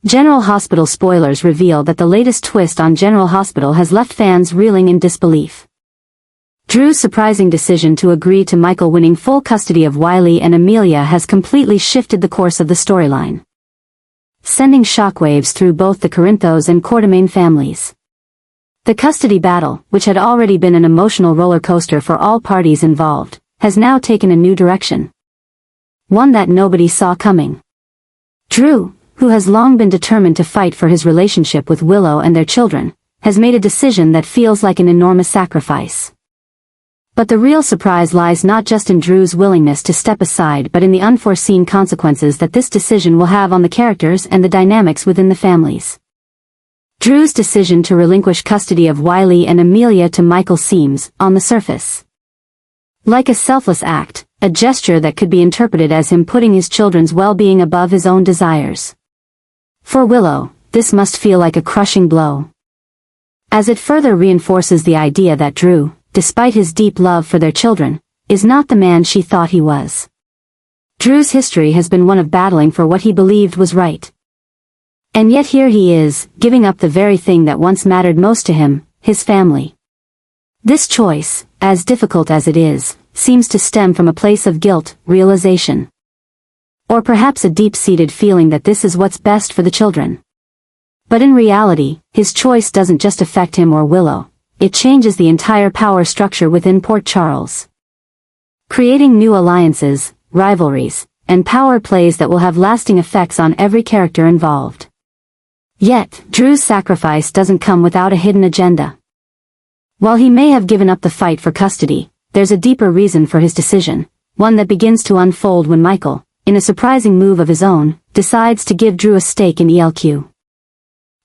General Hospital spoilers reveal that the latest twist on General Hospital has left fans reeling in disbelief. Drew's surprising decision to agree to Michael winning full custody of Wiley and Amelia has completely shifted the course of the storyline, sending shockwaves through both the Corinthos and Quartermaine families. The custody battle, which had already been an emotional roller coaster for all parties involved, has now taken a new direction. One that nobody saw coming. Drew, who has long been determined to fight for his relationship with Willow and their children, has made a decision that feels like an enormous sacrifice. But the real surprise lies not just in Drew's willingness to step aside but in the unforeseen consequences that this decision will have on the characters and the dynamics within the families. Drew's decision to relinquish custody of Wiley and Amelia to Michael seems, on the surface, like a selfless act, a gesture that could be interpreted as him putting his children's well-being above his own desires. For Willow, this must feel like a crushing blow, as it further reinforces the idea that Drew, despite his deep love for their children, is not the man she thought he was. Drew's history has been one of battling for what he believed was right. And yet here he is, giving up the very thing that once mattered most to him, his family. This choice, as difficult as it is, seems to stem from a place of guilt, realization, or perhaps a deep-seated feeling that this is what's best for the children. But in reality, his choice doesn't just affect him or Willow, it changes the entire power structure within Port Charles, creating new alliances, rivalries, and power plays that will have lasting effects on every character involved. Yet, Drew's sacrifice doesn't come without a hidden agenda. While he may have given up the fight for custody, there's a deeper reason for his decision, one that begins to unfold when Michael, in a surprising move of his own, decides to give Drew a stake in ELQ.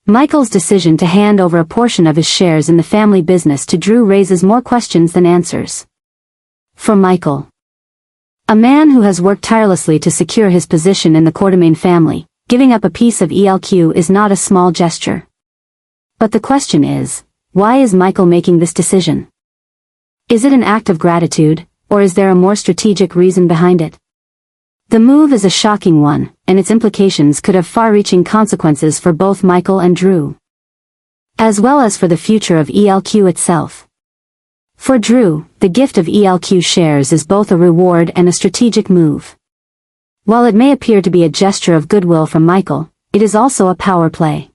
Michael's decision to hand over a portion of his shares in the family business to Drew raises more questions than answers. For Michael, a man who has worked tirelessly to secure his position in the Quartermaine family, giving up a piece of ELQ is not a small gesture. But the question is, why is Michael making this decision? Is it an act of gratitude, or is there a more strategic reason behind it? The move is a shocking one, and its implications could have far-reaching consequences for both Michael and Drew, as well as for the future of ELQ itself. For Drew, the gift of ELQ shares is both a reward and a strategic move. While it may appear to be a gesture of goodwill from Michael, it is also a power play.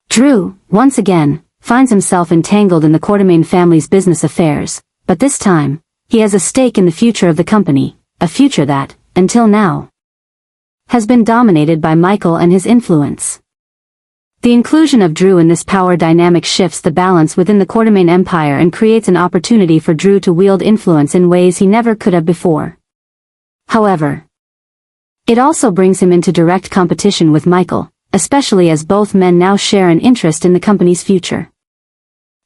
Drew, once again, finds himself entangled in the Quartermaine family's business affairs, but this time, he has a stake in the future of the company, a future that, until now, has been dominated by Michael and his influence. The inclusion of Drew in this power dynamic shifts the balance within the Quartermaine empire and creates an opportunity for Drew to wield influence in ways he never could have before. However, it also brings him into direct competition with Michael, especially as both men now share an interest in the company's future.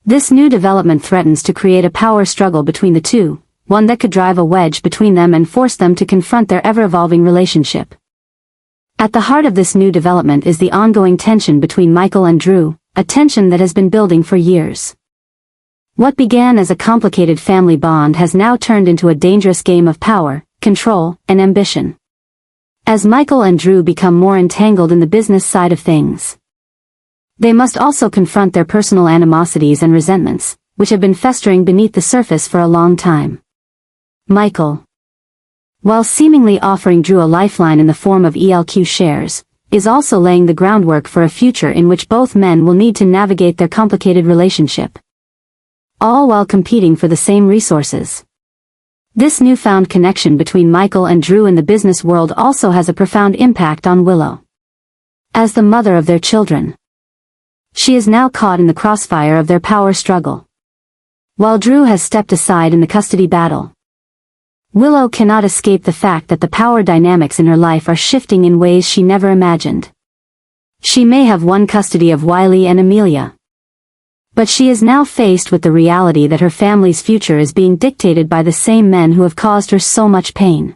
This new development threatens to create a power struggle between the two, one that could drive a wedge between them and force them to confront their ever-evolving relationship. At the heart of this new development is the ongoing tension between Michael and Drew, a tension that has been building for years. What began as a complicated family bond has now turned into a dangerous game of power, control, and ambition. As Michael and Drew become more entangled in the business side of things, they must also confront their personal animosities and resentments, which have been festering beneath the surface for a long time. Michael, while seemingly offering Drew a lifeline in the form of ELQ shares, is also laying the groundwork for a future in which both men will need to navigate their complicated relationship, all while competing for the same resources. This newfound connection between Michael and Drew in the business world also has a profound impact on Willow. As the mother of their children, she is now caught in the crossfire of their power struggle. While Drew has stepped aside in the custody battle, Willow cannot escape the fact that the power dynamics in her life are shifting in ways she never imagined. She may have won custody of Wiley and Amelia, but she is now faced with the reality that her family's future is being dictated by the same men who have caused her so much pain.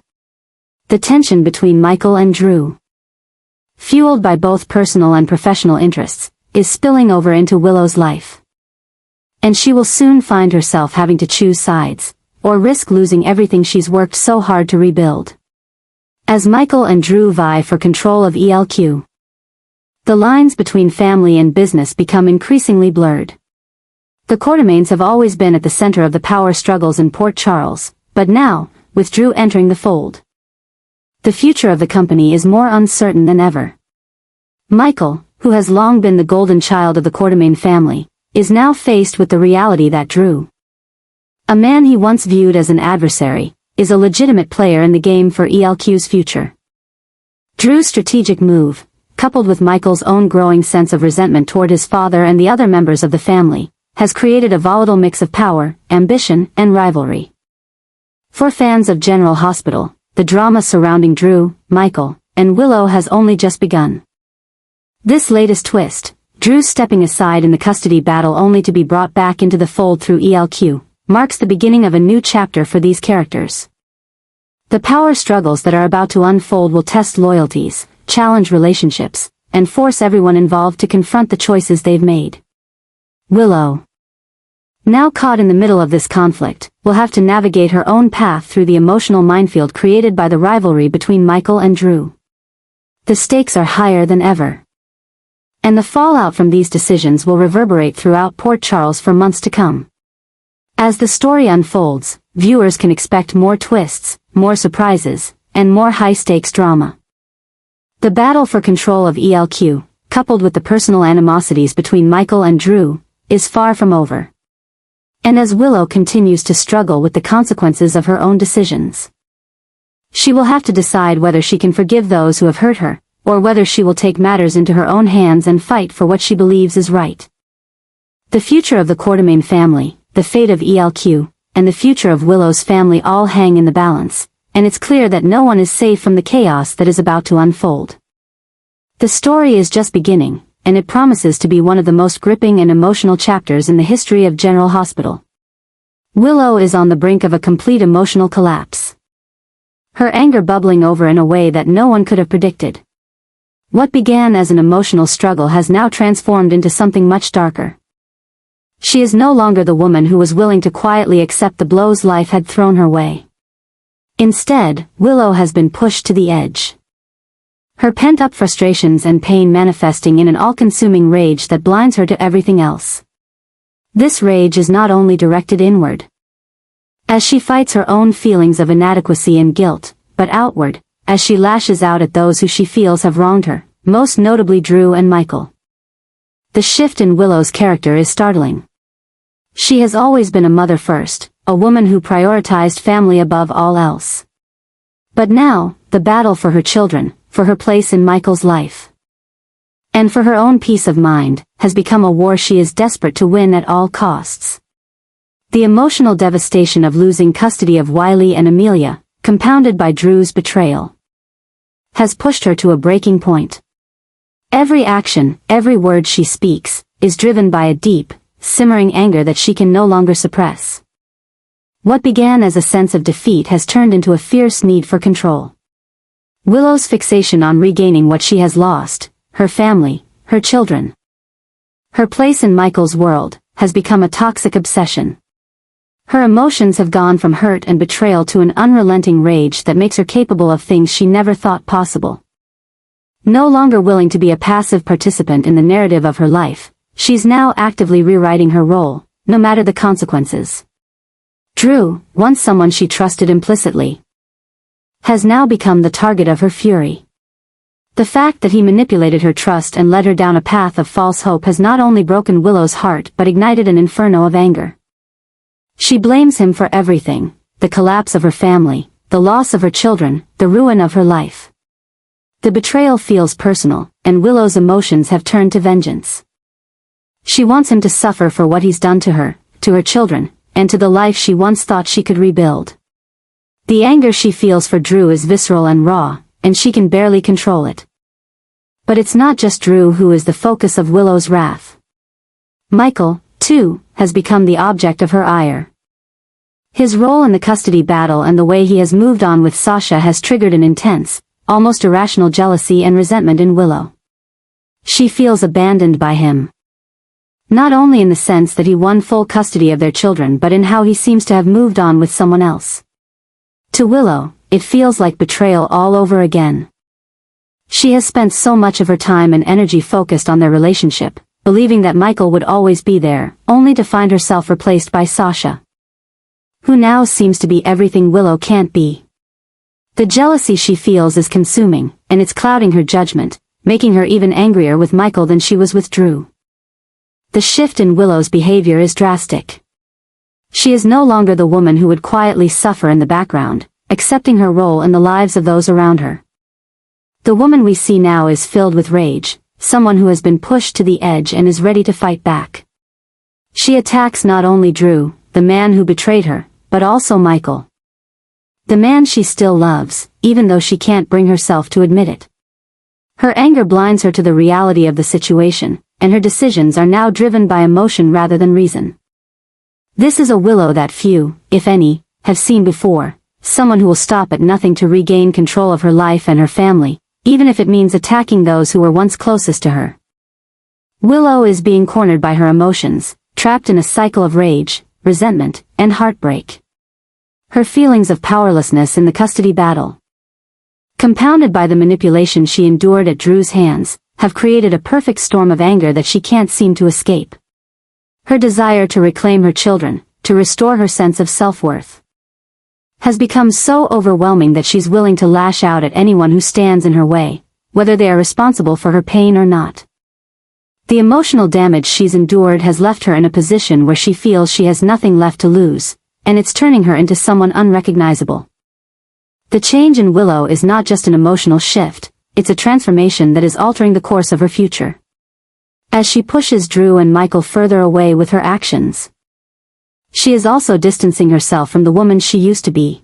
The tension between Michael and Drew, fueled by both personal and professional interests, is spilling over into Willow's life. And she will soon find herself having to choose sides, or risk losing everything she's worked so hard to rebuild. As Michael and Drew vie for control of ELQ, The lines between family and business become increasingly blurred. The Quartermaines have always been at the center of the power struggles in Port Charles, but now, with Drew entering the fold, the future of the company is more uncertain than ever. Michael, who has long been the golden child of the Quartermaine family, is now faced with the reality that Drew, a man he once viewed as an adversary, is a legitimate player in the game for ELQ's future. Drew's strategic move, coupled with Michael's own growing sense of resentment toward his father and the other members of the family, has created a volatile mix of power, ambition, and rivalry. For fans of General Hospital, the drama surrounding Drew, Michael, and Willow has only just begun. This latest twist, Drew stepping aside in the custody battle only to be brought back into the fold through ELQ, marks the beginning of a new chapter for these characters. The power struggles that are about to unfold will test loyalties, challenge relationships, and force everyone involved to confront the choices they've made. Willow, now caught in the middle of this conflict, will have to navigate her own path through the emotional minefield created by the rivalry between Michael and Drew. The stakes are higher than ever, and the fallout from these decisions will reverberate throughout Port Charles for months to come. As the story unfolds, viewers can expect more twists, more surprises, and more high-stakes drama. The battle for control of ELQ, coupled with the personal animosities between Michael and Drew, is far from over. And as Willow continues to struggle with the consequences of her own decisions, she will have to decide whether she can forgive those who have hurt her, or whether she will take matters into her own hands and fight for what she believes is right. The future of the Quartermaine family, the fate of ELQ, and the future of Willow's family all hang in the balance, and it's clear that no one is safe from the chaos that is about to unfold. The story is just beginning, and it promises to be one of the most gripping and emotional chapters in the history of General Hospital. Willow is on the brink of a complete emotional collapse, her anger bubbling over in a way that no one could have predicted. What began as an emotional struggle has now transformed into something much darker. She is no longer the woman who was willing to quietly accept the blows life had thrown her way. Instead, Willow has been pushed to the edge, her pent-up frustrations and pain manifesting in an all-consuming rage that blinds her to everything else. This rage is not only directed inward, as she fights her own feelings of inadequacy and guilt, but outward, as she lashes out at those who she feels have wronged her, most notably Drew and Michael. The shift in Willow's character is startling. She has always been a mother first, a woman who prioritized family above all else. But now, the battle for her children, for her place in Michael's life, and for her own peace of mind, has become a war she is desperate to win at all costs. The emotional devastation of losing custody of Wiley and Amelia, compounded by Drew's betrayal, has pushed her to a breaking point. Every action, every word she speaks, is driven by a deep, simmering anger that she can no longer suppress. What began as a sense of defeat has turned into a fierce need for control. Willow's fixation on regaining what she has lost, her family, her children, her place in Michael's world, has become a toxic obsession. Her emotions have gone from hurt and betrayal to an unrelenting rage that makes her capable of things she never thought possible. No longer willing to be a passive participant in the narrative of her life, she's now actively rewriting her role, no matter the consequences. Drew, once someone she trusted implicitly, has now become the target of her fury. The fact that he manipulated her trust and led her down a path of false hope has not only broken Willow's heart but ignited an inferno of anger. She blames him for everything, the collapse of her family, the loss of her children, the ruin of her life. The betrayal feels personal, and Willow's emotions have turned to vengeance. She wants him to suffer for what he's done to her, to her children, and to the life she once thought she could rebuild. The anger she feels for Drew is visceral and raw, and she can barely control it. But it's not just Drew who is the focus of Willow's wrath. Michael, too, has become the object of her ire. His role in the custody battle and the way he has moved on with Sasha has triggered an intense, almost irrational jealousy and resentment in Willow. She feels abandoned by him. Not only in the sense that he won full custody of their children but in how he seems to have moved on with someone else. To Willow, it feels like betrayal all over again. She has spent so much of her time and energy focused on their relationship, believing that Michael would always be there, only to find herself replaced by Sasha, who now seems to be everything Willow can't be. The jealousy she feels is consuming, and it's clouding her judgment, making her even angrier with Michael than she was with Drew. The shift in Willow's behavior is drastic. She is no longer the woman who would quietly suffer in the background, accepting her role in the lives of those around her. The woman we see now is filled with rage, someone who has been pushed to the edge and is ready to fight back. She attacks not only Drew, the man who betrayed her, but also Michael, the man she still loves, even though she can't bring herself to admit it. Her anger blinds her to the reality of the situation, and her decisions are now driven by emotion rather than reason. This is a Willow that few, if any, have seen before, someone who will stop at nothing to regain control of her life and her family, even if it means attacking those who were once closest to her. Willow is being cornered by her emotions, trapped in a cycle of rage, resentment, and heartbreak. Her feelings of powerlessness in the custody battle, compounded by the manipulation she endured at Drew's hands, have created a perfect storm of anger that she can't seem to escape. Her desire to reclaim her children, to restore her sense of self-worth, has become so overwhelming that she's willing to lash out at anyone who stands in her way, whether they are responsible for her pain or not. The emotional damage she's endured has left her in a position where she feels she has nothing left to lose, and it's turning her into someone unrecognizable. The change in Willow is not just an emotional shift, it's a transformation that is altering the course of her future. As she pushes Drew and Michael further away with her actions, she is also distancing herself from the woman she used to be.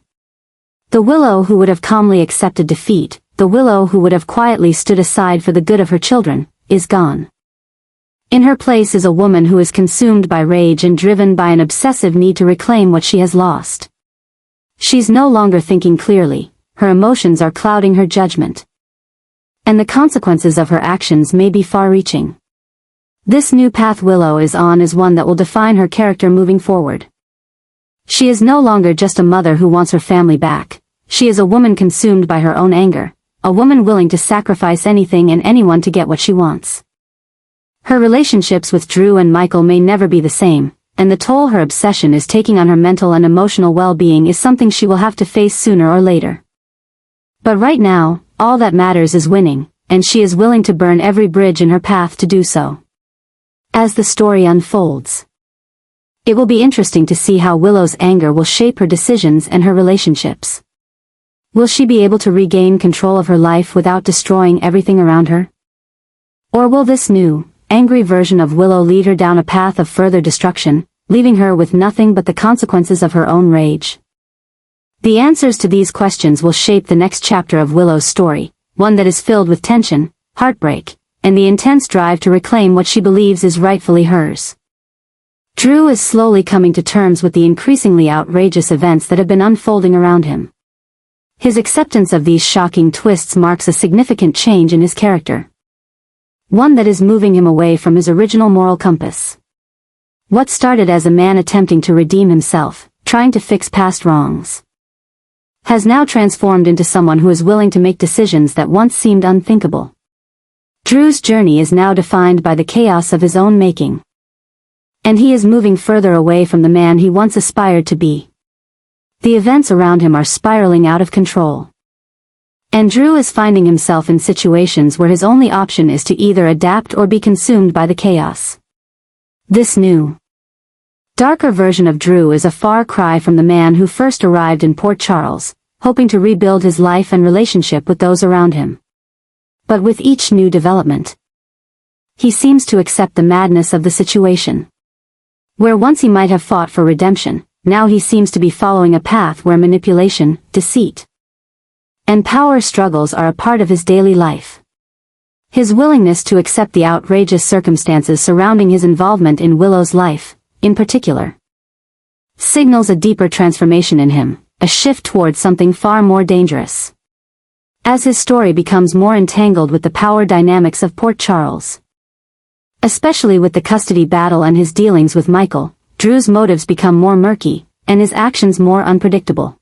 The Willow who would have calmly accepted defeat, the Willow who would have quietly stood aside for the good of her children, is gone. In her place is a woman who is consumed by rage and driven by an obsessive need to reclaim what she has lost. She's no longer thinking clearly, her emotions are clouding her judgment, and the consequences of her actions may be far-reaching. This new path Willow is on is one that will define her character moving forward. She is no longer just a mother who wants her family back, she is a woman consumed by her own anger, a woman willing to sacrifice anything and anyone to get what she wants. Her relationships with Drew and Michael may never be the same, and the toll her obsession is taking on her mental and emotional well-being is something she will have to face sooner or later. But right now, all that matters is winning, and she is willing to burn every bridge in her path to do so. As the story unfolds, it will be interesting to see how Willow's anger will shape her decisions and her relationships. Will she be able to regain control of her life without destroying everything around her? Or will this new, angry version of Willow lead her down a path of further destruction, leaving her with nothing but the consequences of her own rage? The answers to these questions will shape the next chapter of Willow's story, one that is filled with tension, heartbreak, and the intense drive to reclaim what she believes is rightfully hers. Drew is slowly coming to terms with the increasingly outrageous events that have been unfolding around him. His acceptance of these shocking twists marks a significant change in his character, one that is moving him away from his original moral compass. What started as a man attempting to redeem himself, trying to fix past wrongs, has now transformed into someone who is willing to make decisions that once seemed unthinkable. Drew's journey is now defined by the chaos of his own making, and he is moving further away from the man he once aspired to be. The events around him are spiraling out of control, and Drew is finding himself in situations where his only option is to either adapt or be consumed by the chaos. This new, darker version of Drew is a far cry from the man who first arrived in Port Charles, hoping to rebuild his life and relationship with those around him. But with each new development, he seems to accept the madness of the situation. Where once he might have fought for redemption, now he seems to be following a path where manipulation, deceit, and power struggles are a part of his daily life. His willingness to accept the outrageous circumstances surrounding his involvement in Willow's life, in particular, signals a deeper transformation in him, a shift towards something far more dangerous. As his story becomes more entangled with the power dynamics of Port Charles, especially with the custody battle and his dealings with Michael, Drew's motives become more murky, and his actions more unpredictable.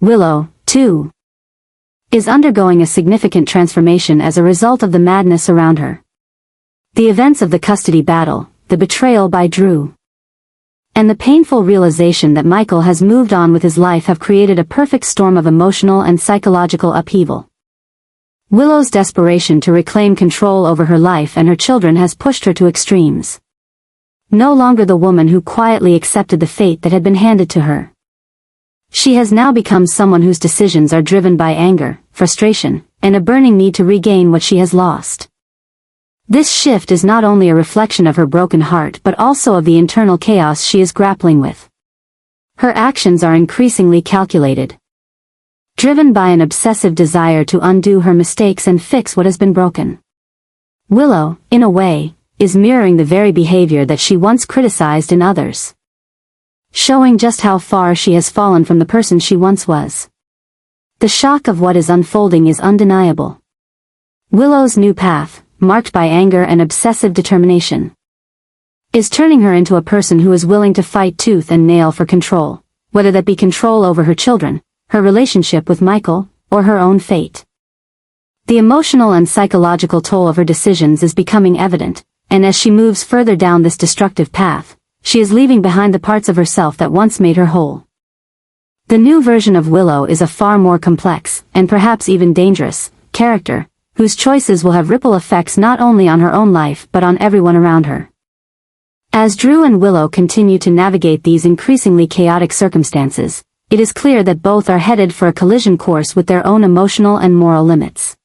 Willow, too, is undergoing a significant transformation as a result of the madness around her. The events of the custody battle, the betrayal by Drew, and the painful realization that Michael has moved on with his life have created a perfect storm of emotional and psychological upheaval. Willow's desperation to reclaim control over her life and her children has pushed her to extremes. No longer the woman who quietly accepted the fate that had been handed to her. She has now become someone whose decisions are driven by anger, frustration, and a burning need to regain what she has lost. This shift is not only a reflection of her broken heart but also of the internal chaos she is grappling with. Her actions are increasingly calculated, driven by an obsessive desire to undo her mistakes and fix what has been broken. Willow, in a way, is mirroring the very behavior that she once criticized in others, showing just how far she has fallen from the person she once was. The shock of what is unfolding is undeniable. Willow's new path, marked by anger and obsessive determination, is turning her into a person who is willing to fight tooth and nail for control, whether that be control over her children, her relationship with Michael, or her own fate. The emotional and psychological toll of her decisions is becoming evident, and as she moves further down this destructive path, she is leaving behind the parts of herself that once made her whole. The new version of Willow is a far more complex, and perhaps even dangerous, character, whose choices will have ripple effects not only on her own life but on everyone around her. As Drew and Willow continue to navigate these increasingly chaotic circumstances, it is clear that both are headed for a collision course with their own emotional and moral limits.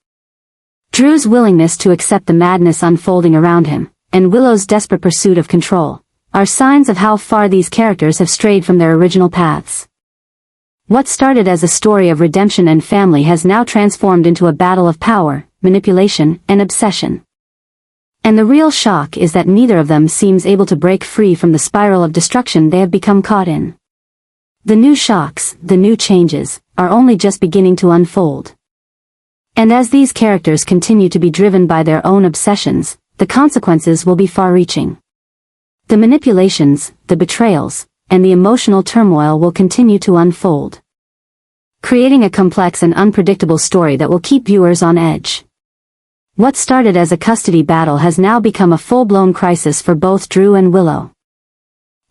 Drew's willingness to accept the madness unfolding around him, and Willow's desperate pursuit of control, are signs of how far these characters have strayed from their original paths. What started as a story of redemption and family has now transformed into a battle of power, manipulation, and obsession. And the real shock is that neither of them seems able to break free from the spiral of destruction they have become caught in. The new shocks, the new changes, are only just beginning to unfold. And as these characters continue to be driven by their own obsessions, the consequences will be far-reaching. The manipulations, the betrayals, and the emotional turmoil will continue to unfold, creating a complex and unpredictable story that will keep viewers on edge. What started as a custody battle has now become a full-blown crisis for both Drew and Willow,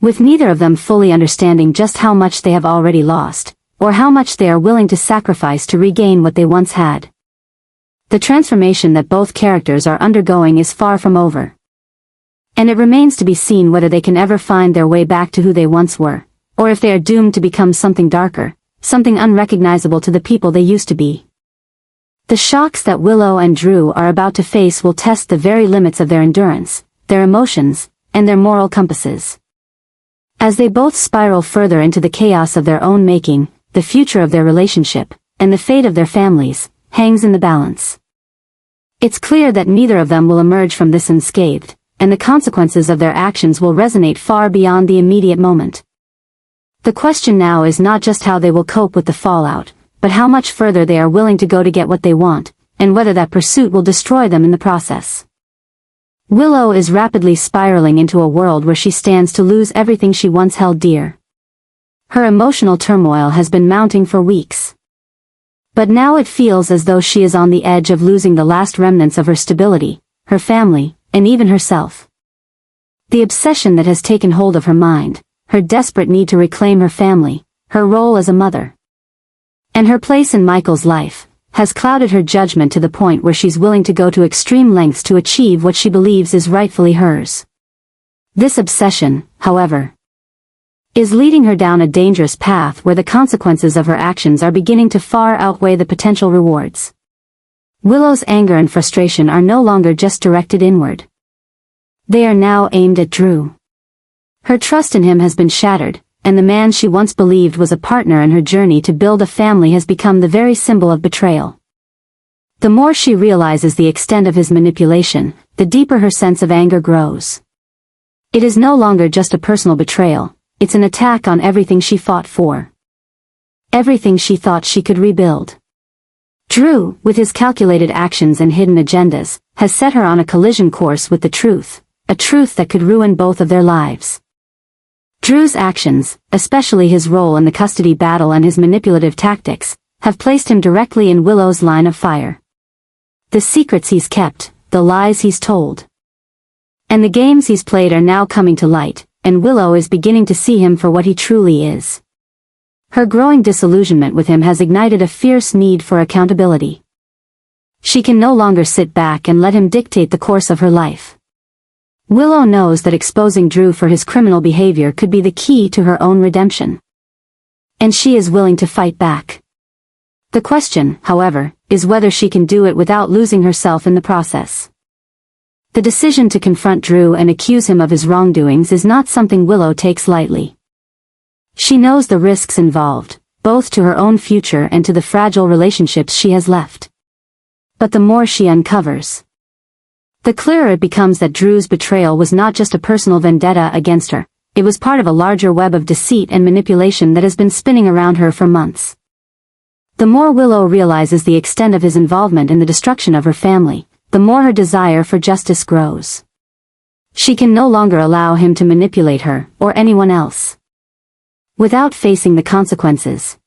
with neither of them fully understanding just how much they have already lost, or how much they are willing to sacrifice to regain what they once had. The transformation that both characters are undergoing is far from over, and it remains to be seen whether they can ever find their way back to who they once were, or if they are doomed to become something darker, something unrecognizable to the people they used to be. The shocks that Willow and Drew are about to face will test the very limits of their endurance, their emotions, and their moral compasses. As they both spiral further into the chaos of their own making, the future of their relationship, and the fate of their families, hangs in the balance. It's clear that neither of them will emerge from this unscathed, and the consequences of their actions will resonate far beyond the immediate moment. The question now is not just how they will cope with the fallout, but how much further they are willing to go to get what they want, and whether that pursuit will destroy them in the process. Willow is rapidly spiraling into a world where she stands to lose everything she once held dear. Her emotional turmoil has been mounting for weeks, but now it feels as though she is on the edge of losing the last remnants of her stability, her family, and even herself. The obsession that has taken hold of her mind, her desperate need to reclaim her family, her role as a mother, and her place in Michael's life, has clouded her judgment to the point where she's willing to go to extreme lengths to achieve what she believes is rightfully hers. This obsession, however, is leading her down a dangerous path where the consequences of her actions are beginning to far outweigh the potential rewards. Willow's anger and frustration are no longer just directed inward. They are now aimed at Drew. Her trust in him has been shattered, and the man she once believed was a partner in her journey to build a family has become the very symbol of betrayal. The more she realizes the extent of his manipulation, the deeper her sense of anger grows. It is no longer just a personal betrayal, it's an attack on everything she fought for, everything she thought she could rebuild. Drew, with his calculated actions and hidden agendas, has set her on a collision course with the truth, a truth that could ruin both of their lives. Drew's actions, especially his role in the custody battle and his manipulative tactics, have placed him directly in Willow's line of fire. The secrets he's kept, the lies he's told, and the games he's played are now coming to light, and Willow is beginning to see him for what he truly is. Her growing disillusionment with him has ignited a fierce need for accountability. She can no longer sit back and let him dictate the course of her life. Willow knows that exposing Drew for his criminal behavior could be the key to her own redemption. And she is willing to fight back. The question, however, is whether she can do it without losing herself in the process. The decision to confront Drew and accuse him of his wrongdoings is not something Willow takes lightly. She knows the risks involved, both to her own future and to the fragile relationships she has left. But the more she uncovers, the clearer it becomes that Drew's betrayal was not just a personal vendetta against her, it was part of a larger web of deceit and manipulation that has been spinning around her for months. The more Willow realizes the extent of his involvement in the destruction of her family, the more her desire for justice grows. She can no longer allow him to manipulate her, or anyone else, without facing the consequences.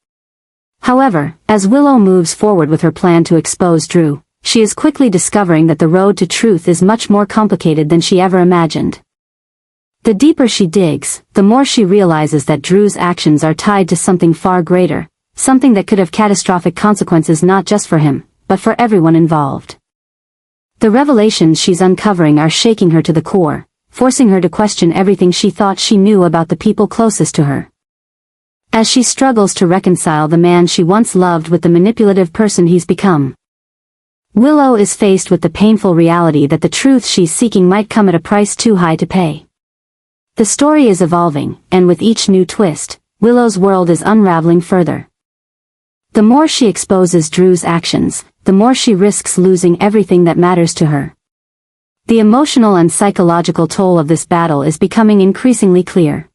However, as Willow moves forward with her plan to expose Drew, she is quickly discovering that the road to truth is much more complicated than she ever imagined. The deeper she digs, the more she realizes that Drew's actions are tied to something far greater, something that could have catastrophic consequences not just for him, but for everyone involved. The revelations she's uncovering are shaking her to the core, forcing her to question everything she thought she knew about the people closest to her. As she struggles to reconcile the man she once loved with the manipulative person he's become, Willow is faced with the painful reality that the truth she's seeking might come at a price too high to pay. The story is evolving, and with each new twist, Willow's world is unraveling further. The more she exposes Drew's actions, the more she risks losing everything that matters to her. The emotional and psychological toll of this battle is becoming increasingly clear.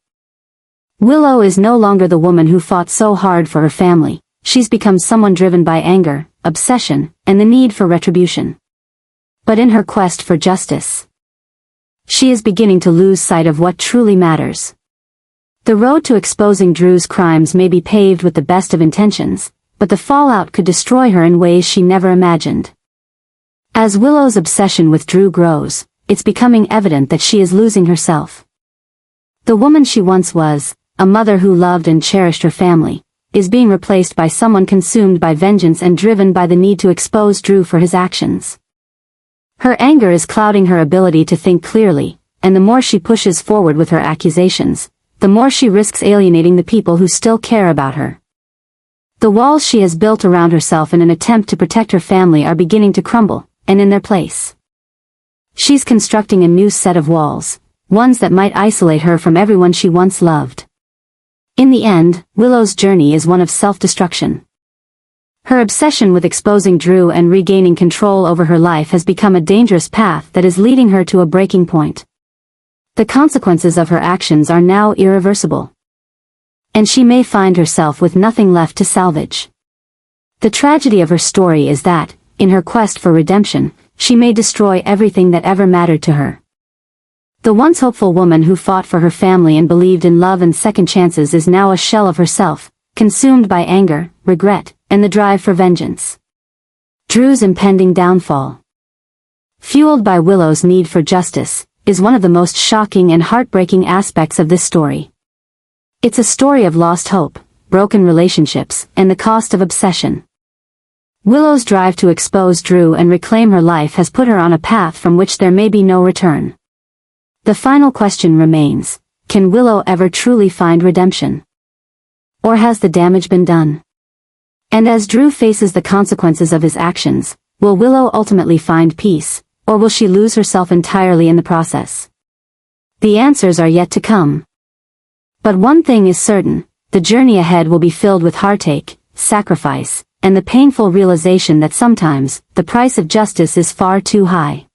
Willow is no longer the woman who fought so hard for her family. She's become someone driven by anger, obsession, and the need for retribution. But in her quest for justice, she is beginning to lose sight of what truly matters. The road to exposing Drew's crimes may be paved with the best of intentions, but the fallout could destroy her in ways she never imagined. As Willow's obsession with Drew grows, it's becoming evident that she is losing herself. The woman she once was, a mother who loved and cherished her family, is being replaced by someone consumed by vengeance and driven by the need to expose Drew for his actions. Her anger is clouding her ability to think clearly, and the more she pushes forward with her accusations, the more she risks alienating the people who still care about her. The walls she has built around herself in an attempt to protect her family are beginning to crumble, and in their place, she's constructing a new set of walls, ones that might isolate her from everyone she once loved. In the end, Willow's journey is one of self-destruction. Her obsession with exposing Drew and regaining control over her life has become a dangerous path that is leading her to a breaking point. The consequences of her actions are now irreversible, and she may find herself with nothing left to salvage. The tragedy of her story is that, in her quest for redemption, she may destroy everything that ever mattered to her. The once hopeful woman who fought for her family and believed in love and second chances is now a shell of herself, consumed by anger, regret, and the drive for vengeance. Drew's impending downfall, fueled by Willow's need for justice, is one of the most shocking and heartbreaking aspects of this story. It's a story of lost hope, broken relationships, and the cost of obsession. Willow's drive to expose Drew and reclaim her life has put her on a path from which there may be no return. The final question remains, can Willow ever truly find redemption? Or has the damage been done? And as Drew faces the consequences of his actions, will Willow ultimately find peace, or will she lose herself entirely in the process? The answers are yet to come. But one thing is certain, the journey ahead will be filled with heartache, sacrifice, and the painful realization that sometimes, the price of justice is far too high.